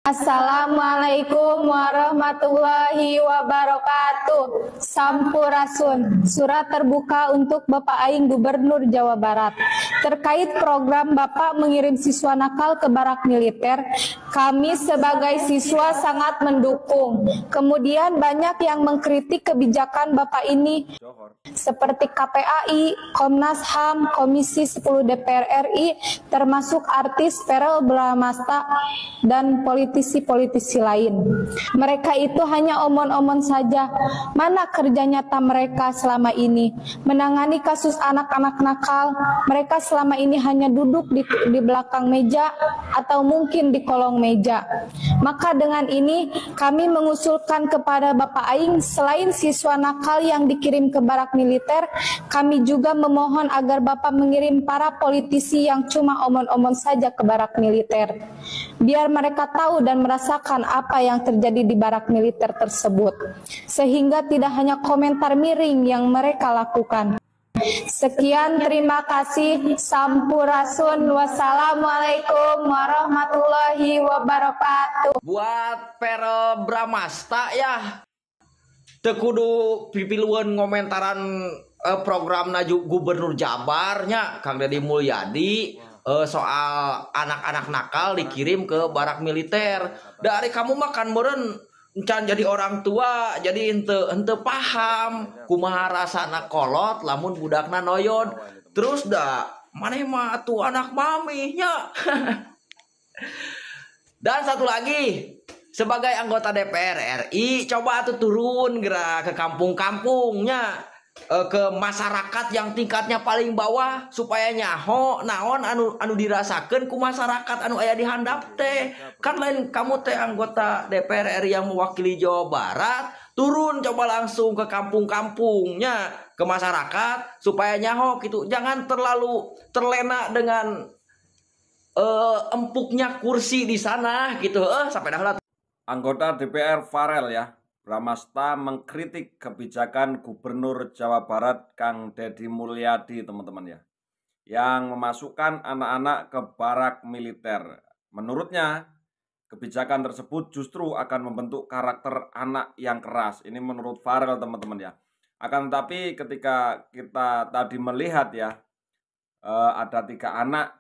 Assalamualaikum warahmatullahi wabarakatuh. Sampurasun. Surat terbuka untuk Bapak Aing Gubernur Jawa Barat. Terkait program Bapak mengirim siswa nakal ke barak militer, kami sebagai siswa sangat mendukung. Kemudian banyak yang mengkritik kebijakan Bapak ini, seperti KPAI, Komnas HAM, Komisi 10 DPR RI, termasuk artis Verrell Bramasta dan politisi-politisi lain. Mereka itu hanya omon-omon saja. Mana kerja nyata mereka selama ini? Menangani kasus anak-anak nakal, mereka selama ini hanya duduk di belakang meja atau mungkin di kolong meja. Maka dengan ini kami mengusulkan kepada Bapak Aing, selain siswa nakal yang dikirim ke barak militer, kami juga memohon agar Bapak mengirim para politisi yang cuma omon-omon saja ke barak militer. Biar mereka tahu dan merasakan apa yang terjadi di barak militer tersebut. Sehingga tidak hanya komentar miring yang mereka lakukan. Sekian, terima kasih. Sampurasun. Wassalamualaikum warahmatullahi wabarakatuh. Buat Verrell Bramasta ya, teu kudu pipiluan ngomentaran program naju Gubernur Jabarnya Kang Deddy Mulyadi soal anak-anak nakal dikirim ke barak militer. Dari kamu makan meureun encan jadi orang tua, jadi ente paham kumaha rasana kolot lamun budakna noyon. Terus dah maneh mah atuh anak mamihnya. Dan satu lagi, sebagai anggota DPR RI, coba tuh turun gerak ke kampung-kampungnya, ke masyarakat yang tingkatnya paling bawah, supaya nyaho naon anu dirasakan ku masyarakat anu aya di handap teh. Kan lain kamu teh anggota DPR RI yang mewakili Jawa Barat, turun coba langsung ke kampung-kampungnya, ke masyarakat supaya nyaho gitu. Jangan terlalu terlena dengan empuknya kursi di sana gitu. Sampai dah. Anggota DPR Verrell ya, Bramasta mengkritik kebijakan Gubernur Jawa Barat Kang Deddy Mulyadi, teman-teman ya, yang memasukkan anak-anak ke barak militer. Menurutnya, kebijakan tersebut justru akan membentuk karakter anak yang keras. Ini menurut Verrell, teman-teman ya. Akan tetapi ketika kita tadi melihat ya, ada 3 anak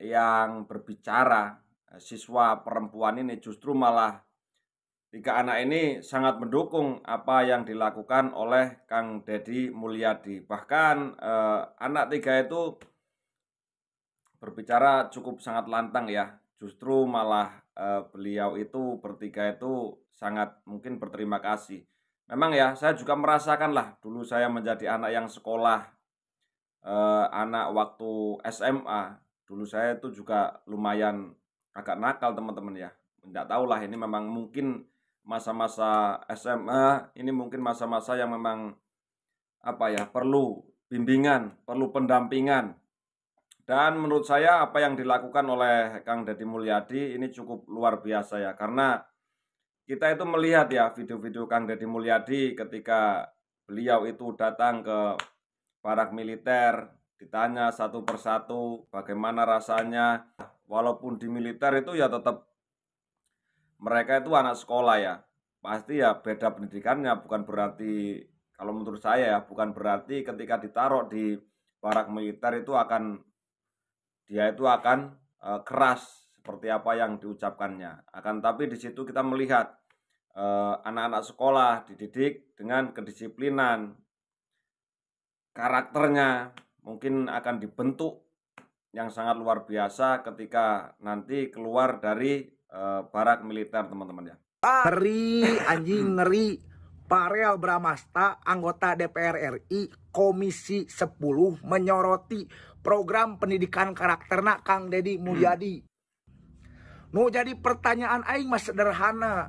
yang berbicara, siswa perempuan ini justru malah 3 anak ini sangat mendukung apa yang dilakukan oleh Kang Deddy Mulyadi. Bahkan anak 3 itu berbicara cukup sangat lantang ya. Justru malah beliau itu bertiga itu sangat mungkin berterima kasih. Memang ya, saya juga merasakan lah dulu saya menjadi anak yang sekolah, anak waktu SMA. Dulu saya itu juga lumayan agak nakal, teman-teman ya. Tidak tahu lah, ini memang mungkin masa-masa SMA ini mungkin masa-masa yang memang apa ya, perlu bimbingan, perlu pendampingan. Dan menurut saya apa yang dilakukan oleh Kang Deddy Mulyadi ini cukup luar biasa ya, karena kita itu melihat ya video-video Kang Deddy Mulyadi ketika beliau itu datang ke barak militer, ditanya satu persatu bagaimana rasanya. Walaupun di militer itu ya tetap mereka itu anak sekolah ya, pasti ya beda pendidikannya. Bukan berarti, kalau menurut saya ya, bukan berarti ketika ditaruh di barak militer itu dia itu akan keras seperti apa yang diucapkannya. Akan tapi di situ kita melihat anak-anak sekolah dididik dengan kedisiplinan, karakternya mungkin akan dibentuk yang sangat luar biasa ketika nanti keluar dari barak militer, teman-teman ya. Ngeri, anjing ngeri. Verrell Bramasta, anggota DPR RI, Komisi 10, menyoroti program pendidikan karakterna Kang Deddy Mulyadi. Nu jadi pertanyaan aing mah sederhana.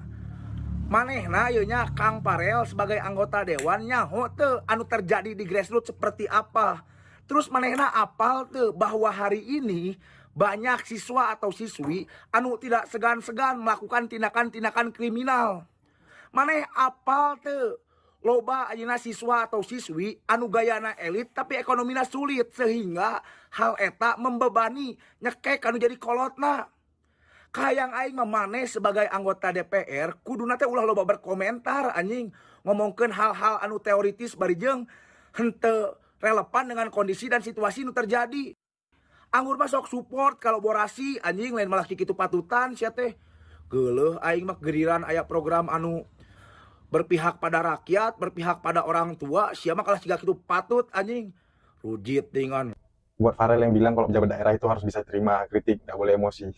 Manehna yeuna nya Kang Verrell sebagai anggota dewan nyaho teu anu terjadi di grassroots seperti apa. Terus manehna apal teu bahwa hari ini banyak siswa atau siswi anu tidak segan-segan melakukan tindakan-tindakan kriminal. Maneh apal teu loba ayeuna siswa atau siswi anu gayana elit tapi ekonomina sulit, sehingga hal eta membebani nyekek anu jadi kolotna. Kayang aing mah maneh sebagai anggota DPR kuduna teh ulah loba berkomentar anjing, ngomongkeun hal-hal anu teoritis barijeng henteu relevan dengan kondisi dan situasi nu terjadi. Anggur mah sok support kolaborasi anjing, lain malah kitu patutan sia teh. Geuleuh aing mah geriran aya program anu berpihak pada rakyat, berpihak pada orang tua, sia mah kalah siga kitu patut anjing. Rujit dengan Buat Farel yang bilang kalau pejabat daerah itu harus bisa terima kritik, nggak boleh emosi.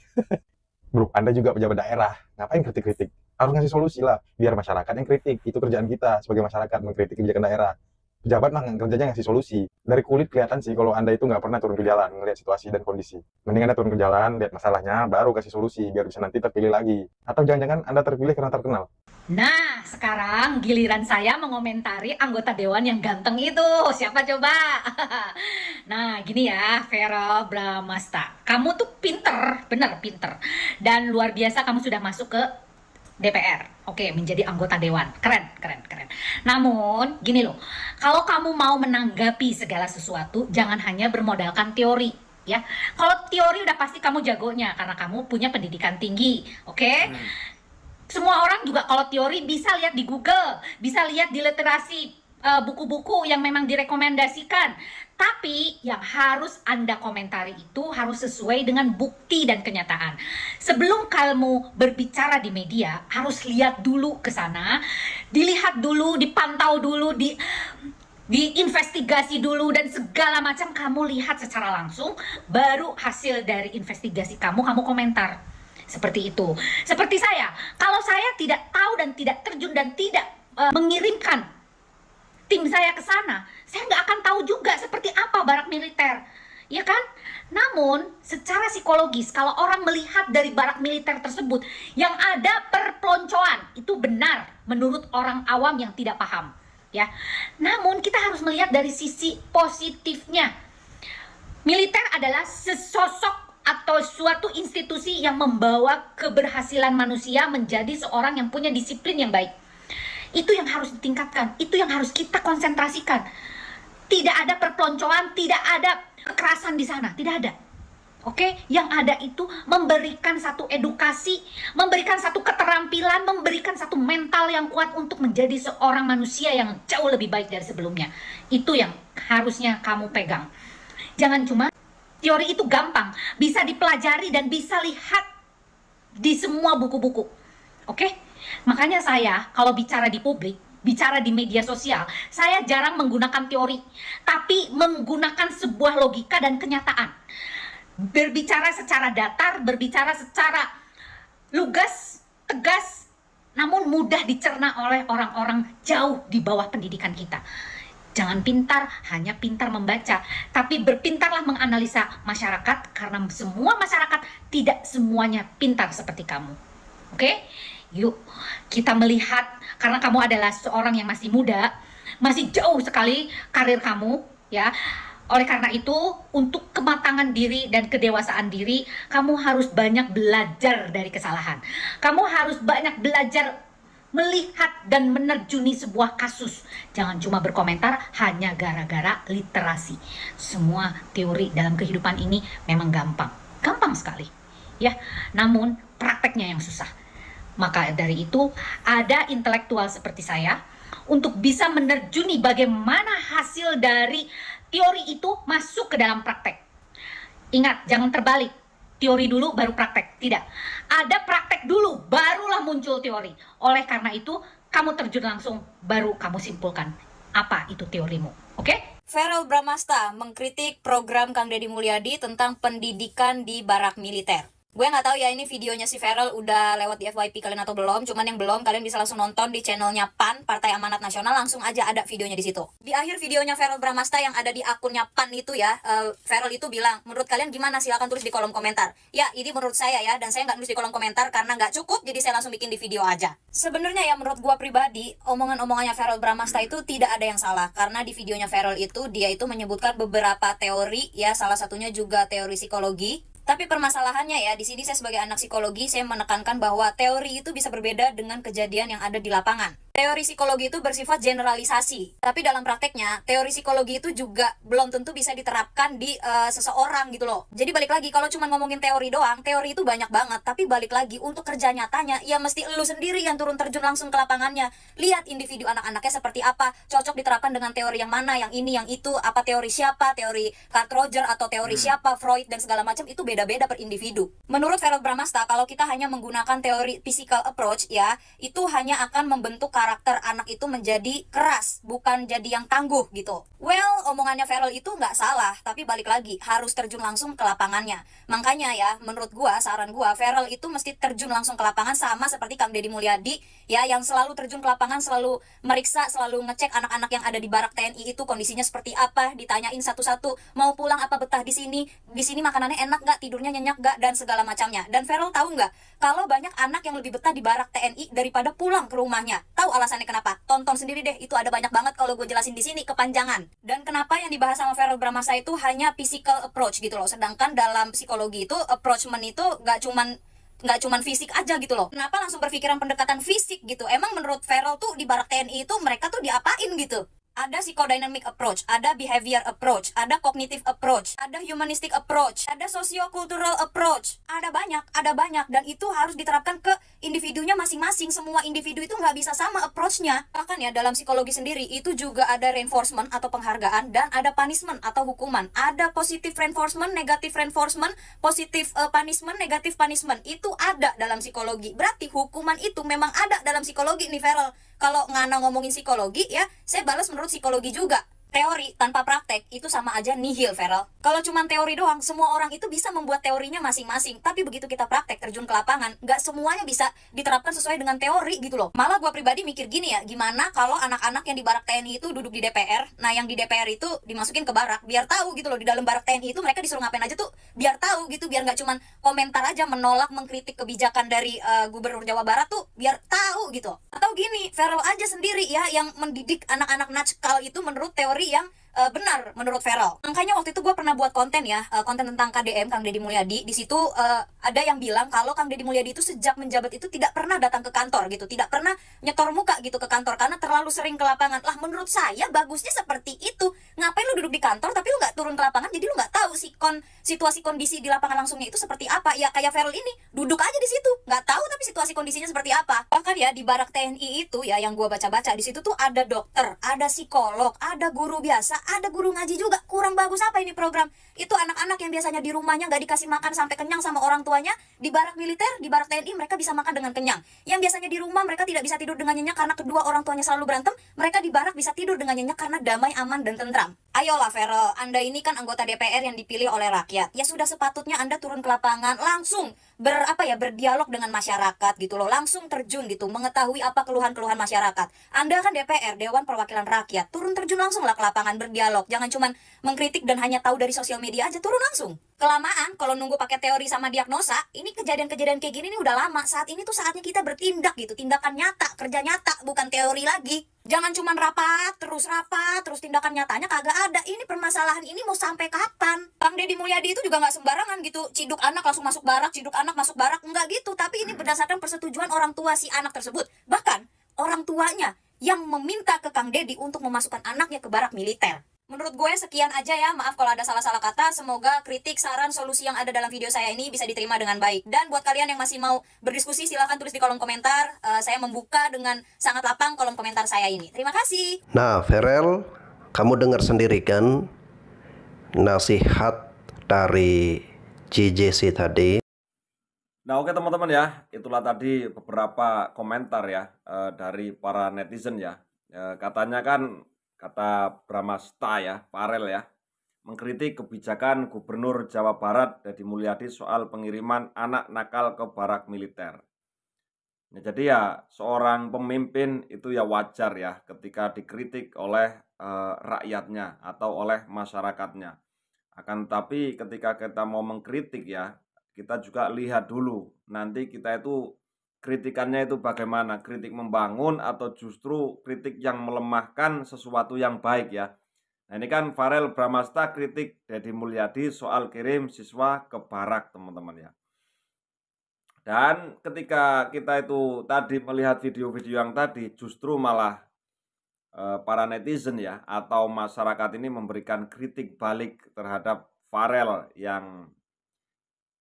Bro, Anda juga pejabat daerah, ngapain kritik-kritik? Harus ngasih solusi lah, biar masyarakat yang kritik. Itu kerjaan kita sebagai masyarakat, mengkritik kebijakan daerah. Pejabat mah kerjanya ngasih solusi. Dari kulit kelihatan sih kalau Anda itu nggak pernah turun ke jalan, ngelihat situasi dan kondisi. Mending Anda turun ke jalan, lihat masalahnya, baru kasih solusi, biar bisa nanti terpilih lagi. Atau jangan-jangan Anda terpilih karena terkenal. Nah, sekarang giliran saya mengomentari anggota dewan yang ganteng itu. Siapa coba? Nah, gini ya, Verrel Bramasta. Kamu tuh pinter, bener pinter. Dan luar biasa kamu sudah masuk ke DPR. Oke, menjadi anggota dewan. Keren, keren, keren. Namun, gini loh. Kalau kamu mau menanggapi segala sesuatu, jangan hanya bermodalkan teori. Ya, kalau teori udah pasti kamu jagonya karena kamu punya pendidikan tinggi. Oke? Semua orang juga kalau teori bisa lihat di Google, bisa lihat di literasi buku-buku yang memang direkomendasikan. Tapi yang harus Anda komentari itu harus sesuai dengan bukti dan kenyataan. Sebelum kamu berbicara di media, harus lihat dulu ke sana, dilihat dulu, dipantau dulu, diinvestigasi dulu, dan segala macam kamu lihat secara langsung, baru hasil dari investigasi kamu komentar. Seperti itu. Seperti saya, kalau saya tidak tahu dan tidak terjun dan tidak mengirimkan tim saya ke sana, saya nggak akan tahu juga seperti apa barak militer, ya kan? Namun, secara psikologis, kalau orang melihat dari barak militer tersebut yang ada perpeloncoan, itu benar menurut orang awam yang tidak paham, ya. Namun, kita harus melihat dari sisi positifnya. Militer adalah sesosok atau suatu institusi yang membawa keberhasilan manusia menjadi seorang yang punya disiplin yang baik. Itu yang harus ditingkatkan, itu yang harus kita konsentrasikan. Tidak ada perpeloncoan, tidak ada kekerasan di sana, tidak ada. Oke, yang ada itu memberikan satu edukasi, memberikan satu keterampilan, memberikan satu mental yang kuat untuk menjadi seorang manusia yang jauh lebih baik dari sebelumnya. Itu yang harusnya kamu pegang. Jangan cuma teori itu gampang, bisa dipelajari dan bisa lihat di semua buku-buku. Oke? Makanya saya kalau bicara di publik, bicara di media sosial, saya jarang menggunakan teori, tapi menggunakan sebuah logika dan kenyataan. Berbicara secara datar, berbicara secara lugas, tegas, namun mudah dicerna oleh orang-orang jauh di bawah pendidikan kita. Jangan pintar, hanya pintar membaca, tapi berpintarlah menganalisa masyarakat, karena semua masyarakat tidak semuanya pintar seperti kamu. Oke? Yuk, kita melihat, karena kamu adalah seorang yang masih muda, masih jauh sekali karir kamu, ya. Oleh karena itu, untuk kematangan diri dan kedewasaan diri, kamu harus banyak belajar dari kesalahan. Kamu harus banyak belajar melihat dan menerjuni sebuah kasus. Jangan cuma berkomentar hanya gara-gara literasi. Semua teori dalam kehidupan ini memang gampang. Gampang sekali. Ya, namun prakteknya yang susah. Maka dari itu, ada intelektual seperti saya untuk bisa menerjuni bagaimana hasil dari teori itu masuk ke dalam praktek. Ingat, jangan terbalik. Teori dulu baru praktek. Tidak. Ada praktek dulu, barulah muncul teori. Oleh karena itu, kamu terjun langsung, baru kamu simpulkan apa itu teorimu. Oke? Verrel Bramasta mengkritik program Kang Deddy Mulyadi tentang pendidikan di barak militer. Gue nggak tahu ya ini videonya si Verrel udah lewat di FYP kalian atau belum. Cuman yang belum, kalian bisa langsung nonton di channelnya PAN, Partai Amanat Nasional. Langsung aja ada videonya di situ. Di akhir videonya Verrel Bramasta yang ada di akunnya PAN itu ya, Verrel itu bilang, menurut kalian gimana? Silahkan tulis di kolom komentar. Ya, ini menurut saya ya, dan saya nggak nulis di kolom komentar karena nggak cukup, jadi saya langsung bikin di video aja. Sebenarnya ya menurut gue pribadi, omongan-omongannya Verrel Bramasta itu tidak ada yang salah. Karena di videonya Verrel itu, dia itu menyebutkan beberapa teori ya, salah satunya juga teori psikologi. Tapi permasalahannya ya, di sini saya sebagai anak psikologi, saya menekankan bahwa teori itu bisa berbeda dengan kejadian yang ada di lapangan. Teori psikologi itu bersifat generalisasi, tapi dalam prakteknya teori psikologi itu juga belum tentu bisa diterapkan di seseorang gitu loh. Jadi balik lagi, kalau cuma ngomongin teori doang, teori itu banyak banget, tapi balik lagi untuk kerja nyatanya ya mesti lu sendiri yang turun terjun langsung ke lapangannya. Lihat individu anak-anaknya seperti apa, cocok diterapkan dengan teori yang mana, yang ini, yang itu, apa teori siapa, teori Carl Roger atau teori siapa, Freud dan segala macam, itu beda-beda per individu. Menurut Feral Bramasta, kalau kita hanya menggunakan teori physical approach ya, itu hanya akan membentuk karakter anak itu menjadi keras, bukan jadi yang tangguh gitu. Well, omongannya Feral itu nggak salah, tapi balik lagi, harus terjun langsung ke lapangannya. Makanya ya, menurut gua, saran gua, Feral itu mesti terjun langsung ke lapangan sama seperti Kang Deddy Mulyadi, ya, yang selalu terjun ke lapangan, selalu meriksa, selalu ngecek anak-anak yang ada di barak TNI itu kondisinya seperti apa, ditanyain satu-satu, mau pulang apa betah di sini makanannya enak nggak, tidurnya nyenyak nggak, dan segala macamnya. Dan Feral tahu nggak, kalau banyak anak yang lebih betah di barak TNI daripada pulang ke rumahnya. Tahu alasannya kenapa? Tonton sendiri deh, itu ada banyak banget kalau gue jelasin di sini kepanjangan. Dan kenapa yang dibahas sama Feral Bramasta itu hanya physical approach gitu loh, sedangkan dalam psikologi itu approachment itu nggak cuman fisik aja gitu loh. Kenapa langsung berpikiran pendekatan fisik gitu? Emang menurut Feral tuh di barak TNI itu mereka tuh diapain gitu? Ada psychodynamic approach, ada behavior approach, ada cognitive approach, ada humanistic approach, ada sociocultural approach. Ada banyak, dan itu harus diterapkan ke individunya masing-masing. Semua individu itu nggak bisa sama approach-nya. Bahkan ya, dalam psikologi sendiri itu juga ada reinforcement atau penghargaan, dan ada punishment atau hukuman. Ada positive reinforcement, negative reinforcement, positive punishment, negative punishment. Itu ada dalam psikologi. Berarti hukuman itu memang ada dalam psikologi nih, Feral. Kalau Ngana ngomongin psikologi ya, saya balas menurut psikologi juga. Teori tanpa praktek itu sama aja nihil, Feral. Kalau cuma teori doang, semua orang itu bisa membuat teorinya masing-masing. Tapi begitu kita praktek, terjun ke lapangan, nggak semuanya bisa diterapkan sesuai dengan teori gitu loh. Malah gue pribadi mikir gini ya, gimana kalau anak-anak yang di barak TNI itu duduk di DPR, nah yang di DPR itu dimasukin ke barak, biar tahu gitu loh, di dalam barak TNI itu mereka disuruh ngapain aja tuh, biar tahu gitu, biar nggak cuma komentar aja, menolak, mengkritik kebijakan dari Gubernur Jawa Barat tuh, biar tahu gitu. Atau gini, Feral aja sendiri ya, yang mendidik anak-anak nakal itu menurut teori yang benar menurut Feral. Makanya waktu itu gue pernah buat konten ya, konten tentang KDM, Kang Deddy Mulyadi. Di situ ada yang bilang kalau Kang Deddy Mulyadi itu sejak menjabat itu tidak pernah datang ke kantor gitu, tidak pernah nyetor muka gitu ke kantor karena terlalu sering ke lapangan. Lah menurut saya bagusnya seperti itu. Ngapain lu duduk di kantor tapi lu nggak turun ke lapangan, jadi lu nggak tahu situasi kondisi di lapangan langsungnya itu seperti apa. Ya kayak Feral ini, duduk aja di situ, nggak tahu tapi situasi kondisinya seperti apa. Bahkan ya di barak TNI itu ya, yang gue baca-baca di situ tuh ada dokter, ada psikolog, ada guru biasa, ada guru ngaji juga. Kurang bagus apa ini program? Itu anak-anak yang biasanya di rumahnya nggak dikasih makan sampai kenyang sama orang tuanya, di barak militer, di barak TNI mereka bisa makan dengan kenyang. Yang biasanya di rumah mereka tidak bisa tidur dengan nyenyak karena kedua orang tuanya selalu berantem, mereka di barak bisa tidur dengan nyenyak karena damai, aman, dan tentram. Ayolah Feral, Anda ini kan anggota DPR yang dipilih oleh rakyat. Ya sudah sepatutnya Anda turun ke lapangan, langsung berdialog dengan masyarakat gitu loh, langsung terjun gitu, mengetahui apa keluhan-keluhan masyarakat. Anda kan DPR, Dewan Perwakilan Rakyat, turun terjun langsung lah ke lapangan, berdialog. Jangan cuma mengkritik dan hanya tahu dari sosial media aja, turun langsung. Kelamaan kalau nunggu pakai teori sama diagnosa, ini kejadian-kejadian kayak gini nih udah lama. Saat ini tuh saatnya kita bertindak gitu, tindakan nyata, kerja nyata, bukan teori lagi. Jangan cuma rapat, terus tindakan nyatanya kagak ada. Ini permasalahan ini mau sampai kapan? Kang Deddy Mulyadi itu juga nggak sembarangan gitu, ciduk anak langsung masuk barak, ciduk anak masuk barak, enggak gitu. Tapi ini berdasarkan persetujuan orang tua si anak tersebut. Bahkan orang tuanya yang meminta ke Kang Deddy untuk memasukkan anaknya ke barak militer. Menurut gue sekian aja ya, maaf kalau ada salah-salah kata. Semoga kritik, saran, solusi yang ada dalam video saya ini bisa diterima dengan baik. Dan buat kalian yang masih mau berdiskusi, silahkan tulis di kolom komentar. Saya membuka dengan sangat lapang kolom komentar saya ini. Terima kasih. Nah, Feral, kamu dengar sendiri kan nasihat dari JJC tadi. Nah oke teman-teman ya, itulah tadi beberapa komentar ya dari para netizen ya. Katanya kan, kata Bramasta ya, Farel ya, mengkritik kebijakan Gubernur Jawa Barat Deddy Mulyadi soal pengiriman anak nakal ke barak militer. Nah, jadi ya seorang pemimpin itu ya wajar ya ketika dikritik oleh rakyatnya atau oleh masyarakatnya. Akan tetapi ketika kita mau mengkritik ya, kita juga lihat dulu nanti kita itu kritikannya itu bagaimana, kritik membangun atau justru kritik yang melemahkan sesuatu yang baik ya. Nah ini kan Farel Bramasta kritik Deddy Mulyadi soal kirim siswa ke barak teman-teman ya. Dan ketika kita itu tadi melihat video-video yang tadi, justru malah para netizen ya atau masyarakat ini memberikan kritik balik terhadap Farel yang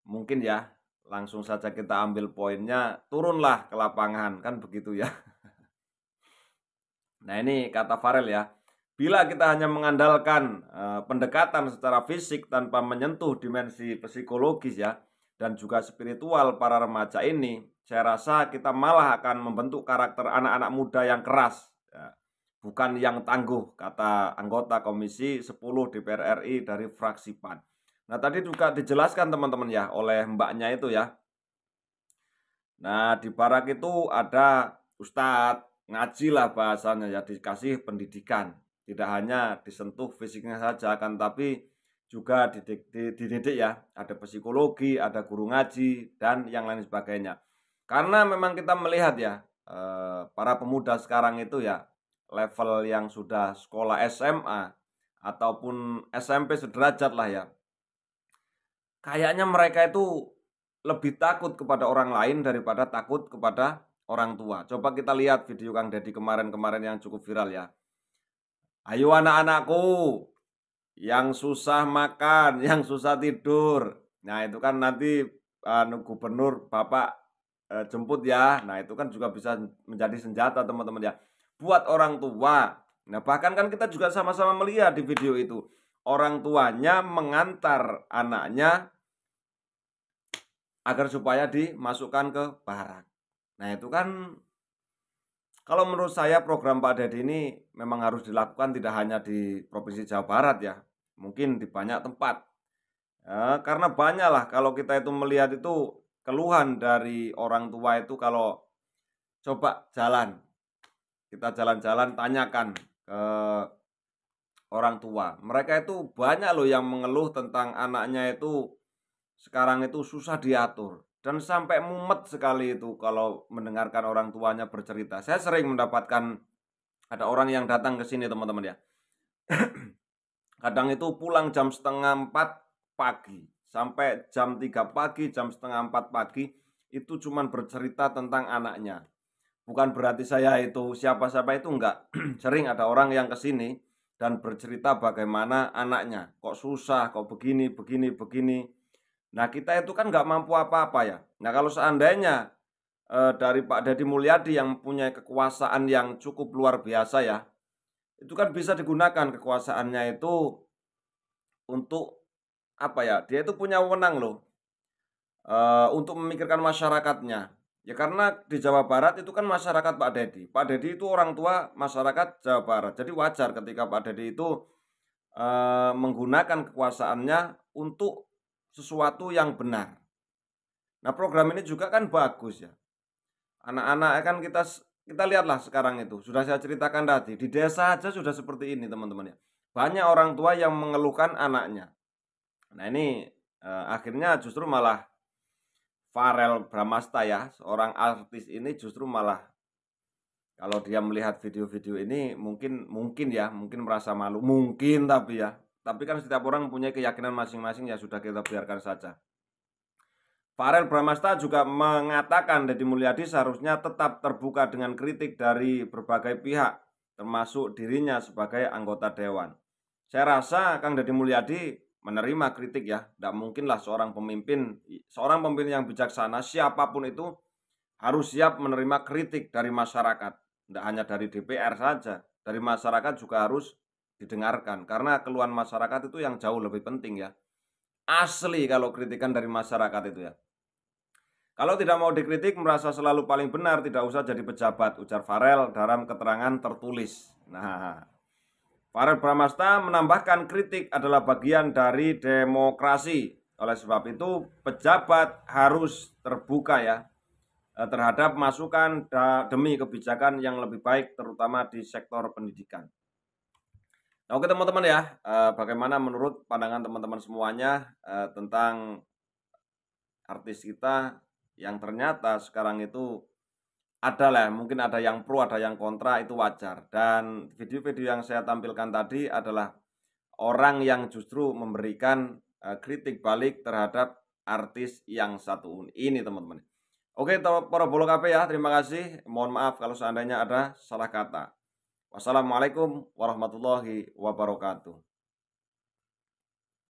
mungkin ya langsung saja kita ambil poinnya, turunlah ke lapangan, kan begitu ya. Nah ini kata Farel ya, bila kita hanya mengandalkan pendekatan secara fisik tanpa menyentuh dimensi psikologis ya dan juga spiritual para remaja ini, saya rasa kita malah akan membentuk karakter anak-anak muda yang keras ya, bukan yang tangguh, kata anggota Komisi 10 DPR RI dari fraksi PAN. Nah tadi juga dijelaskan teman-teman ya oleh mbaknya itu ya. Nah di barak itu ada ustadz, ngaji lah bahasanya ya, dikasih pendidikan. Tidak hanya disentuh fisiknya saja kan, tapi juga dididik ya. Ada psikologi, ada guru ngaji, dan yang lain sebagainya. Karena memang kita melihat ya, para pemuda sekarang itu ya, level yang sudah sekolah SMA, ataupun SMP sederajat lah ya. Kayaknya mereka itu lebih takut kepada orang lain daripada takut kepada orang tua. Coba kita lihat video Kang Deddy kemarin-kemarin yang cukup viral ya. Ayo anak-anakku, yang susah makan, yang susah tidur. Nah itu kan nanti gubernur Bapak jemput ya. Nah itu kan juga bisa menjadi senjata teman-teman ya, buat orang tua. Nah bahkan kan kita juga sama-sama melihat di video itu, orang tuanya mengantar anaknya agar supaya dimasukkan ke barak. Nah itu kan kalau menurut saya program Pak Deddy ini memang harus dilakukan tidak hanya di Provinsi Jawa Barat ya, mungkin di banyak tempat. Karena banyak lah kalau kita itu melihat itu keluhan dari orang tua itu kalau coba jalan, kita jalan-jalan tanyakan ke orang tua. Mereka itu banyak loh yang mengeluh tentang anaknya itu sekarang itu susah diatur. Dan sampai mumet sekali itu kalau mendengarkan orang tuanya bercerita. Saya sering mendapatkan ada orang yang datang ke sini teman-teman ya. Kadang itu pulang jam 3:30 pagi. Sampai jam 3 pagi, jam 3:30 pagi. Itu cuman bercerita tentang anaknya. Bukan berarti saya itu siapa-siapa itu enggak. Sering ada orang yang ke sini dan bercerita bagaimana anaknya. Kok susah, kok begini, begini, begini. Nah kita itu kan nggak mampu apa-apa ya. Nah kalau seandainya dari Pak Deddy Mulyadi yang punya kekuasaan yang cukup luar biasa ya, itu kan bisa digunakan kekuasaannya itu untuk apa ya? Dia itu punya wewenang loh untuk memikirkan masyarakatnya. Ya karena di Jawa Barat itu kan masyarakat Pak Deddy. Pak Deddy itu orang tua masyarakat Jawa Barat. Jadi wajar ketika Pak Deddy itu menggunakan kekuasaannya untuk sesuatu yang benar. Nah program ini juga kan bagus ya. Anak-anak kan kita lihatlah sekarang itu. Sudah saya ceritakan tadi, di desa aja sudah seperti ini teman-teman ya. Banyak orang tua yang mengeluhkan anaknya. Nah ini akhirnya justru malah Farel Bramasta ya, seorang artis ini justru malah kalau dia melihat video-video ini mungkin merasa malu. Mungkin tapi kan setiap orang punya keyakinan masing-masing ya, sudah kita biarkan saja. Farel Bramasta juga mengatakan Deddy Mulyadi seharusnya tetap terbuka dengan kritik dari berbagai pihak, termasuk dirinya sebagai anggota dewan. Saya rasa Kang Deddy Mulyadi menerima kritik ya. Tidak mungkinlah seorang pemimpin yang bijaksana siapapun itu harus siap menerima kritik dari masyarakat. Tidak hanya dari DPR saja, dari masyarakat juga harus didengarkan, karena keluhan masyarakat itu yang jauh lebih penting ya. Asli kalau kritikan dari masyarakat itu ya. Kalau tidak mau dikritik, merasa selalu paling benar, tidak usah jadi pejabat, ujar Farel dalam keterangan tertulis. Nah, Farel Bramasta menambahkan kritik adalah bagian dari demokrasi. Oleh sebab itu, pejabat harus terbuka ya terhadap masukan demi kebijakan yang lebih baik, terutama di sektor pendidikan. Nah, oke teman-teman ya, bagaimana menurut pandangan teman-teman semuanya tentang artis kita yang ternyata sekarang itu mungkin ada yang pro, ada yang kontra, itu wajar. Dan video-video yang saya tampilkan tadi adalah orang yang justru memberikan kritik balik terhadap artis yang satu ini teman-teman. Oke, para bolo KP ya, terima kasih. Mohon maaf kalau seandainya ada salah kata. Wassalamualaikum warahmatullahi wabarakatuh.